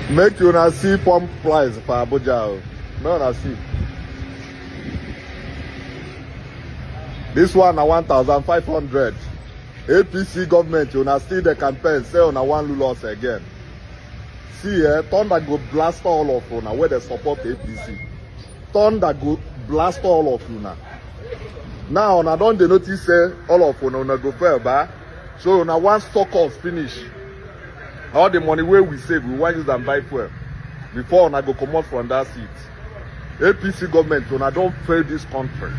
Make una see pump price for Abuja. Make una see. This one na 1,500. APC government, una still the campaign, say una wan lose us again. See, thunder go blast all of una where they support APC. Thunder go blast all of una. Now, una don dey notice say all of una go fail, ba? So una wan stock us finish. All the money wey we save, we wan use am buy fuel. Before una go comot from that seat. APC government, una don fail this country.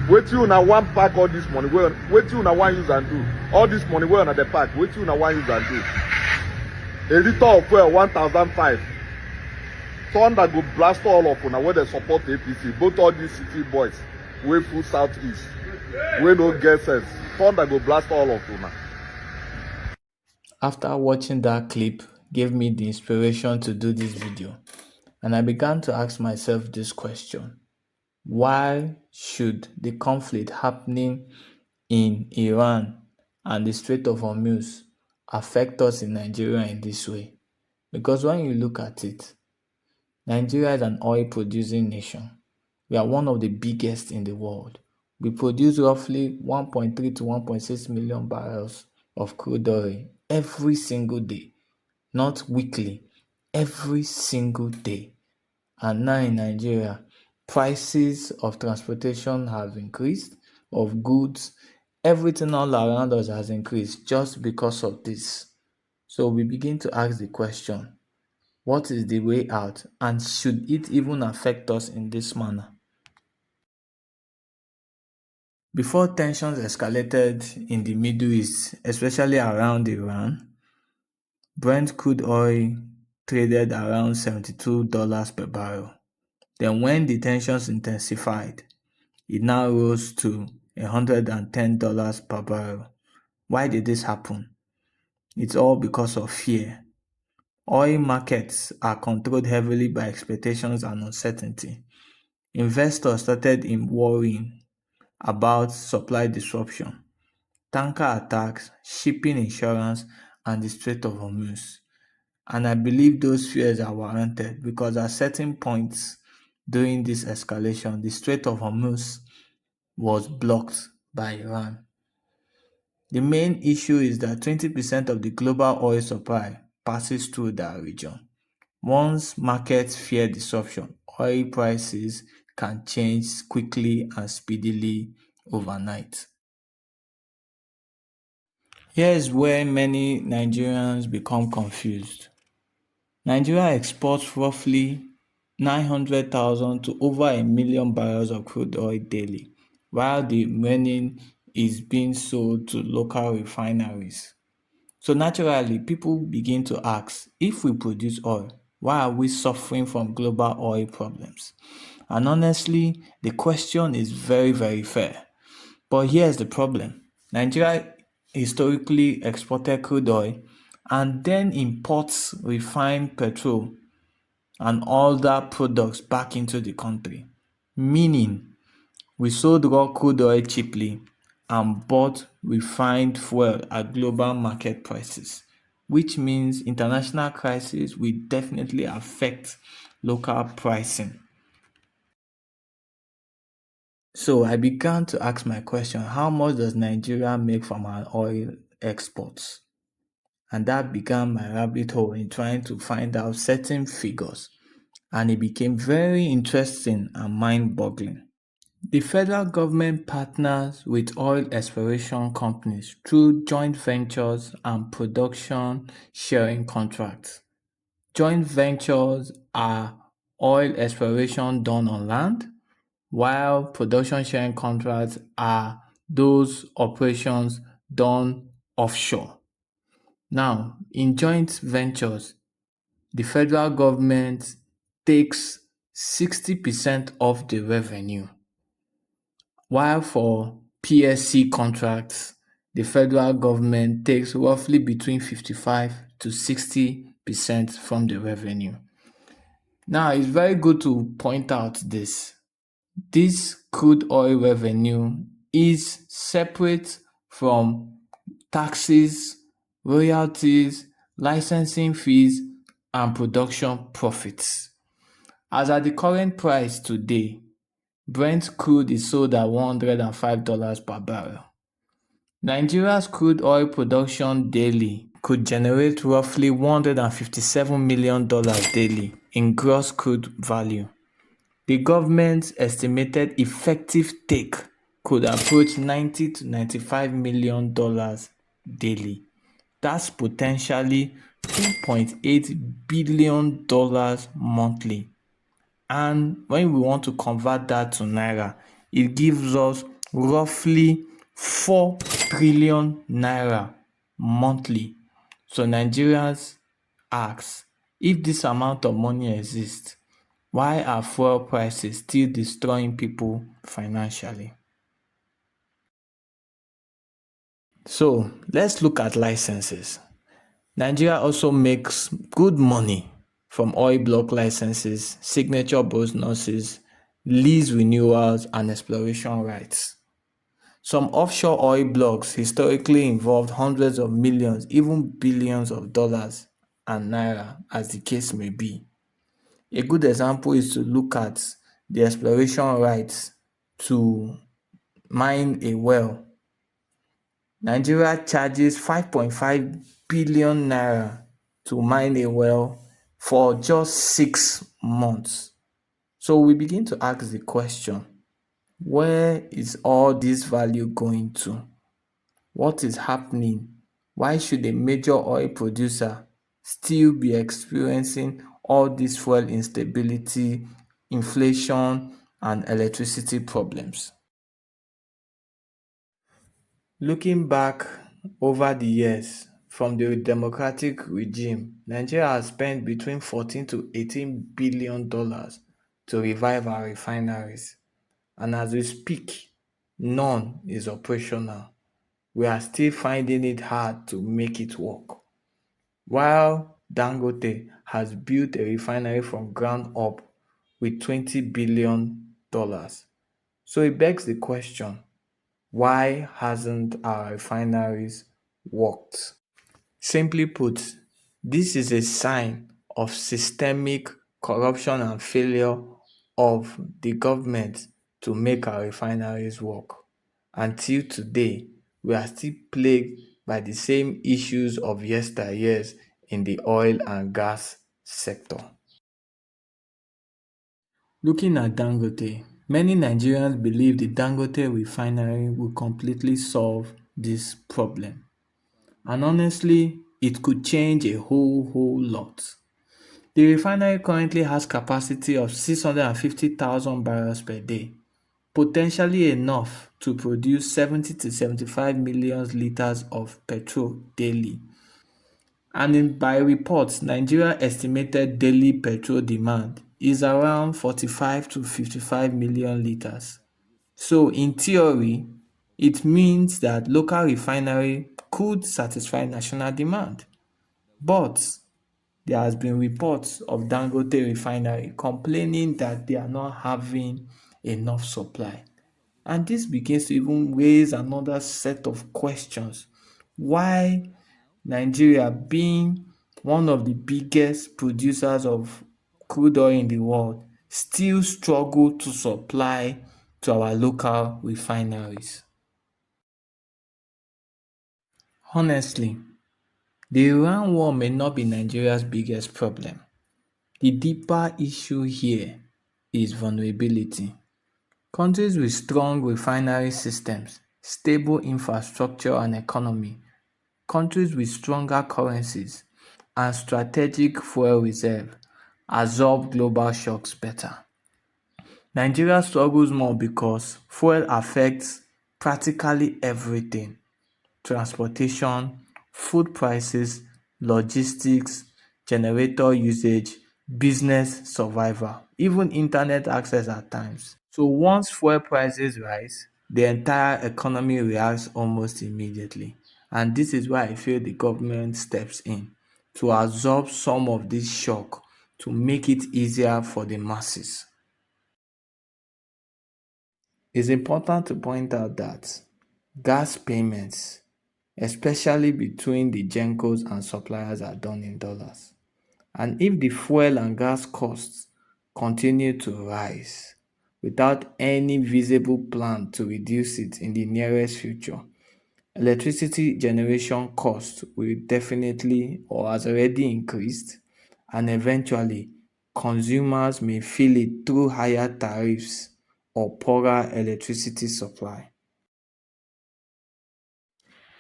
Wetin una wan pack all this money? Wetin una wan use and do? All this money wey una dey pack, wetin una wan use and do? A liter of fuel 1,500. Thunder go blast all of una wey dey support APC. Both all these city boys wey full southeast, wey no get sense. Thunder go blast all of una. After watching that clip, gave me the inspiration to do this video, and I began to ask myself this question: why should the conflict happening in Iran and the Strait of Hormuz affect us in Nigeria in this way? Because when you look at it, Nigeria is an oil-producing nation. We are one of the biggest in the world. We produce roughly 1.3 to 1.6 million barrels of crude oil every single day, not weekly, every single day. And now in Nigeria, prices of transportation have increased, of goods, everything all around us has increased just because of this. So we begin to ask the question, what is the way out, and should it even affect us in this manner? Before tensions escalated in the Middle East, especially around Iran, Brent crude oil traded around $72 per barrel. Then when the tensions intensified, it now rose to $110 per barrel. Why did this happen? It's all because of fear. Oil markets are controlled heavily by expectations and uncertainty. Investors started worrying about supply disruption, tanker attacks, shipping insurance, and the Strait of Hormuz. And I believe those fears are warranted because at certain points during this escalation, the Strait of Hormuz was blocked by Iran. The main issue is that 20% of the global oil supply passes through that region. Once markets fear disruption, oil prices can change quickly and speedily overnight. Here's where many Nigerians become confused. Nigeria exports roughly 900,000 to over 1 million barrels of crude oil daily, while the remaining is being sold to local refineries. So naturally, people begin to ask, if we produce oil, why are we suffering from global oil problems? And honestly, the question is very, very fair. But here's the problem. Nigeria historically exported crude oil and then imports refined petrol and other products back into the country, meaning we sold raw crude oil cheaply and bought refined fuel at global market prices, which means international crisis will definitely affect local pricing. So I began to ask my question, how much does Nigeria make from our oil exports? And that began my rabbit hole in trying to find out certain figures. And it became very interesting and mind-boggling. The federal government partners with oil exploration companies through joint ventures and production sharing contracts. Joint ventures are oil exploration done on land, while production sharing contracts are those operations done offshore. Now, in joint ventures, the federal government takes 60% of the revenue, while for PSC contracts, the federal government takes roughly between 55 to 60% from the revenue. Now, it's very good to point out this. This crude oil revenue is separate from taxes, royalties, licensing fees, and production profits. As at the current price today, Brent crude is sold at $105 per barrel. Nigeria's crude oil production daily could generate roughly $157 million daily in gross crude value. The government's estimated effective take could approach $90 to $95 million daily. That's potentially $2.8 billion monthly. And when we want to convert that to naira, it gives us roughly 4 trillion naira monthly. So Nigerians ask, if this amount of money exists, why are fuel prices still destroying people financially? So let's look at licenses. Nigeria also makes good money from oil block licenses, signature bonuses, lease renewals, and exploration rights. Some offshore oil blocks historically involved hundreds of millions, even billions of dollars and naira, as the case may be. A good example is to look at the exploration rights to mine a well. Nigeria charges 5.5 billion naira to mine a well for just 6 months. So we begin to ask the question, where is all this value going to? What is happening? Why should a major oil producer still be experiencing all this fuel instability, inflation, and electricity problems? Looking back over the years from the democratic regime, Nigeria has spent between 14 to 18 billion dollars to revive our refineries. And as we speak, none is operational. We are still finding it hard to make it work. While Dangote has built a refinery from ground up with $20 billion. So it begs the question, why hasn't our refineries worked? Simply put, this is a sign of systemic corruption and failure of the government to make our refineries work. Until today, we are still plagued by the same issues of yesteryears in the oil and gas sector. Looking at Dangote, many Nigerians believe the Dangote Refinery will completely solve this problem. And honestly, it could change a whole lot. The refinery currently has capacity of 650,000 barrels per day, potentially enough to produce 70 to 75 million liters of petrol daily. And by reports, Nigeria's estimated daily petrol demand is around 45 to 55 million liters. So in theory, it means that local refinery could satisfy national demand. But there has been reports of Dangote Refinery complaining that they are not having enough supply. And this begins to even raise another set of questions. Why Nigeria, being one of the biggest producers of crude oil in the world, still struggle to supply to our local refineries? Honestly, the Iran war may not be Nigeria's biggest problem. The deeper issue here is vulnerability. Countries with strong refinery systems, stable infrastructure and economy, countries with stronger currencies, and strategic fuel reserve absorb global shocks better. Nigeria struggles more because fuel affects practically everything: transportation, food prices, logistics, generator usage, business survival, even internet access at times. So once fuel prices rise, the entire economy reacts almost immediately. And this is why I feel the government steps in to absorb some of this shock to make it easier for the masses. It's important to point out that gas payments, especially between the gencos and suppliers, are done in dollars. And if the fuel and gas costs continue to rise without any visible plan to reduce it in the nearest future, electricity generation cost will definitely or has already increased, and eventually consumers may feel it through higher tariffs or poorer electricity supply.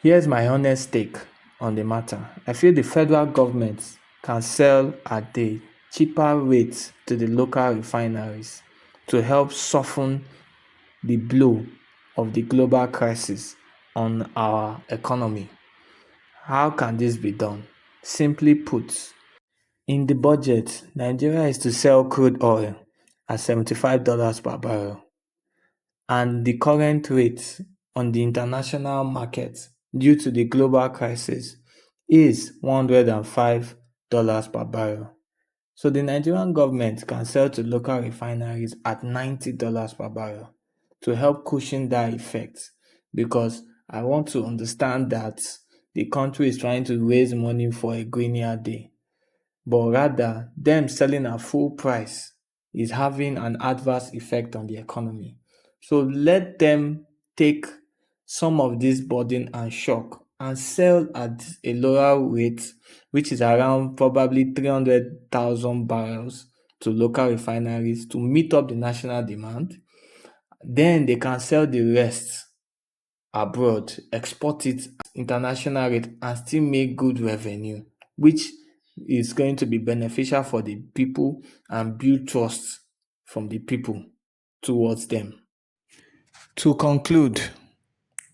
Here's my honest take on the matter. I feel the federal government can sell at a cheaper rate to the local refineries to help soften the blow of the global crisis on our economy. How can this be done? Simply put, in the budget, Nigeria is to sell crude oil at $75 per barrel, and the current rate on the international market due to the global crisis is $105 per barrel. So the Nigerian government can sell to local refineries at $90 per barrel to help cushion that effect, because I want to understand that the country is trying to raise money for a greener day, but rather them selling at full price is having an adverse effect on the economy. So let them take some of this burden and shock and sell at a lower rate, which is around probably 300,000 barrels to local refineries to meet up the national demand. Then they can sell the rest abroad, export it at international rate and still make good revenue, which is going to be beneficial for the people and build trust from the people towards them. To conclude,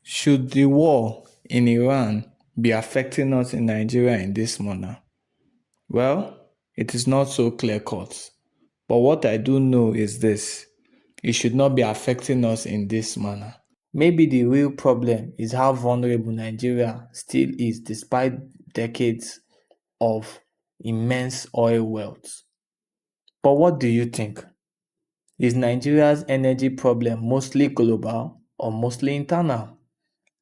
should the war in Iran be affecting us in Nigeria in this manner? Well, it is not so clear cut. But what I do know is this: it should not be affecting us in this manner. Maybe the real problem is how vulnerable Nigeria still is despite decades of immense oil wealth. But what do you think? Is Nigeria's energy problem mostly global or mostly internal?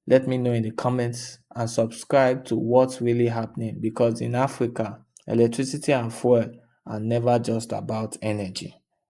Let me know in the comments and subscribe to what's really happening, because in Africa, electricity and fuel are never just about energy.